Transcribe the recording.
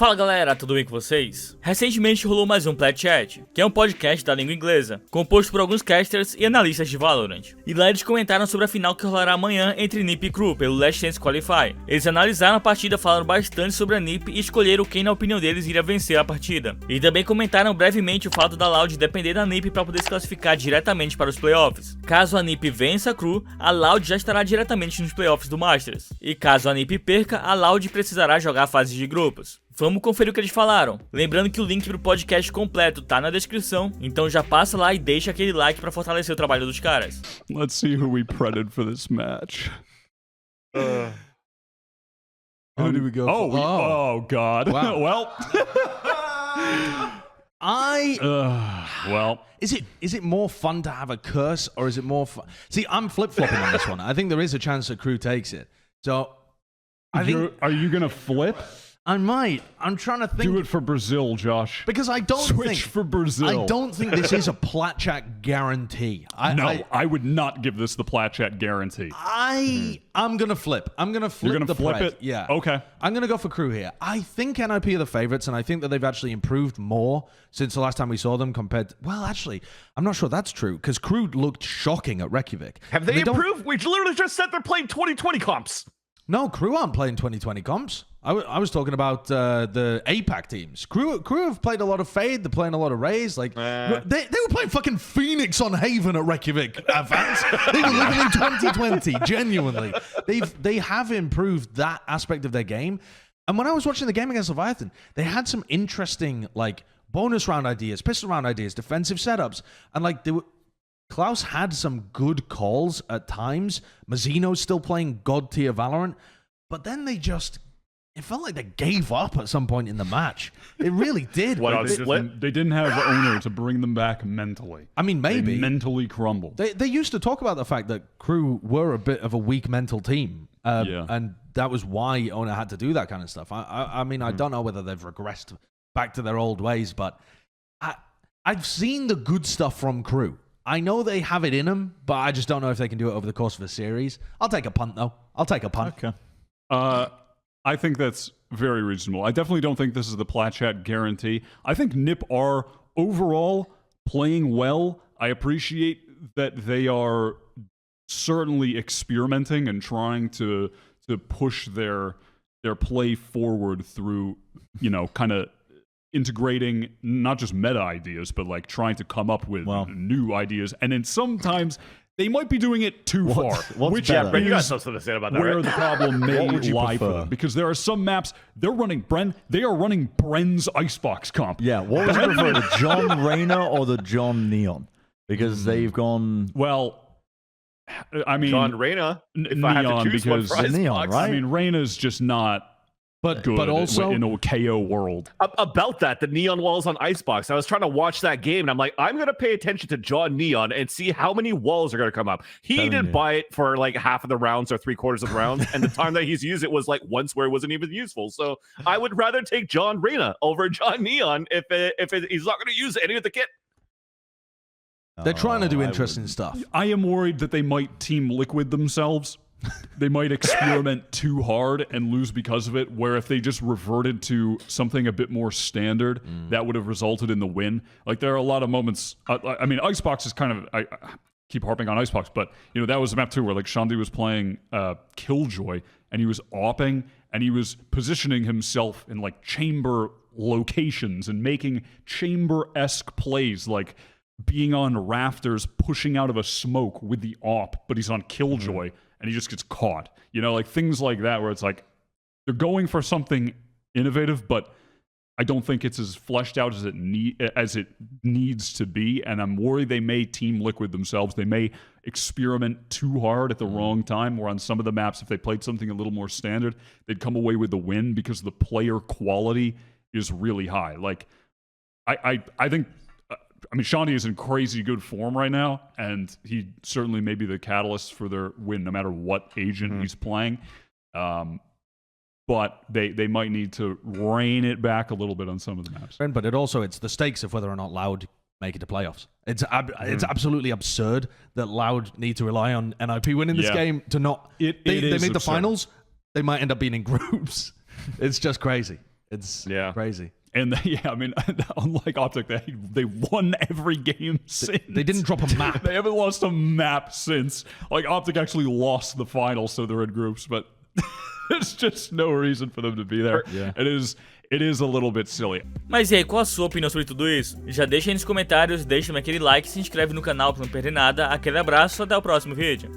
Fala galera, tudo bem com vocês? Recentemente rolou mais um Plat Chat, que é um podcast da língua inglesa, composto por alguns casters e analistas de Valorant. E lá eles comentaram sobre a final que rolará amanhã entre NiP e Crew pelo Last Chance Qualify. Eles analisaram a partida, falaram bastante sobre a NiP e escolheram quem na opinião deles iria vencer a partida. E também comentaram brevemente o fato da Loud depender da NiP para poder se classificar diretamente para os playoffs. Caso a NiP vença a Crew, a Loud já estará diretamente nos playoffs do Masters. E caso a NiP perca, a Loud precisará jogar a fase de grupos. Vamos conferir o que eles falaram. Lembrando que o link pro podcast completo tá na descrição, então já passa lá e deixa aquele like pra fortalecer o trabalho dos caras. Let's see who we predded for this match. Who do we go Oh, for? oh God. Wow. Well, well, Is it more fun to have a curse or is it more fun? See, I'm flip-flopping on this one. I think there is a chance that Crew takes it. So, I think are you gonna flip? I might. I'm trying to think. Do it for Brazil, Josh. Because I don't Switch think for Brazil. I don't think this is a plat chat guarantee. I would not give this the Plat Chat guarantee. I'm gonna flip. I'm gonna flip. You're gonna the flip pred. it? Yeah. Okay. I'm gonna go for Crew here. I think NIP are the favorites, and I think that they've actually improved more since the last time we saw them compared. Well, actually, I'm not sure that's true because Crew looked shocking at Reykjavik. Have they don't- improved? We literally just said they're playing 2020 comps. No, Crew aren't playing 2020 comps. I was talking about the APAC teams. Crew have played a lot of Fade. They're playing a lot of Raze. Like they were playing fucking Phoenix on Haven at Reykjavik. Fans, they were living in 2020. Genuinely, they have improved that aspect of their game. And when I was watching the game against Leviathan, they had some interesting like bonus round ideas, pistol round ideas, defensive setups, and like they were. Klaus had some good calls at times. Mazzino's still playing god tier Valorant, but then it felt like they gave up at some point in the match. It really did. What, They didn't have owner to bring them back mentally. I mean, maybe. They mentally crumbled. They used to talk about the fact that Crew were a bit of a weak mental team. Yeah. And that was why Owner had to do that kind of stuff. I mean, I don't know whether they've regressed back to their old ways, but I've seen the good stuff from Crew. I know they have it in them, but I just don't know if they can do it over the course of a series. I'll take a punt, though. I'll take a punt. Okay. I think that's very reasonable. I definitely don't think this is the Plat Chat guarantee. I think NiP are overall playing well. I appreciate that they are certainly experimenting and trying to push their play forward through, kind of integrating not just meta ideas, but like trying to come up with new ideas. And then sometimes they might be doing it too far. What's Yeah, better? Brent, you got something to say about that, Where right? the problem may What would you lie for prefer? them. Because there are some maps, they are running Bren's Icebox comp. Yeah, what would you prefer, the John Rayner or the John Neon? Because they've gone... Well, I mean... John Reyna. If I have Neon, to choose one because- for The Neon, Icebox. right? I mean, Reyna's just not But good also, in a KO world. About that, the neon walls on Icebox. I was trying to watch that game, and I'm like, I'm gonna pay attention to John Neon and see how many walls are gonna come up. He Telling didn't you. buy it for like half of the rounds or 3/4 of the rounds, and the time that he's used it was like once where it wasn't even useful. So I would rather take John Reyna over John Neon if he's not gonna use any of the kit. they're trying to do I interesting wouldn't. stuff. I am worried that they might Team Liquid themselves. They might experiment too hard and lose because of it, where if they just reverted to something a bit more standard, that would have resulted in the win. Like, there are a lot of moments. I mean, Icebox is kind of... I keep harping on Icebox, but, that was a map too where, like, Shandy was playing Killjoy, and he was opping, and he was positioning himself in, like, chamber locations and making chamber-esque plays, like being on rafters, pushing out of a smoke with the op, but he's on Killjoy, and he just gets caught. Like things like that where it's like they're going for something innovative, but I don't think it's as fleshed out as it needs to be. And I'm worried they may Team Liquid themselves. They may experiment too hard at the wrong time, where on some of the maps, if they played something a little more standard, they'd come away with the win because the player quality is really high. Like, I think... I mean, Shawnee is in crazy good form right now, and he certainly may be the catalyst for their win, no matter what agent he's playing. But they might need to rein it back a little bit on some of the maps. But it's the stakes of whether or not Loud make it to playoffs. It's absolutely absurd that Loud need to rely on NIP winning this Yeah. game to not. It They is made the absurd. finals. They might end up being in groups. It's just crazy. It's Yeah. crazy. And I mean, unlike Optic, they won every game since. They didn't drop a map. They haven't lost a map since. Like, Optic actually lost the finals, so they're in groups, but there's just no reason for them to be there. Yeah. It is a little bit silly. Mas e aí, qual a sua opinião sobre tudo isso? Já deixa aí nos comentários, deixa também aquele like, se inscreve no canal pra não perder nada. Aquele abraço, até o próximo vídeo.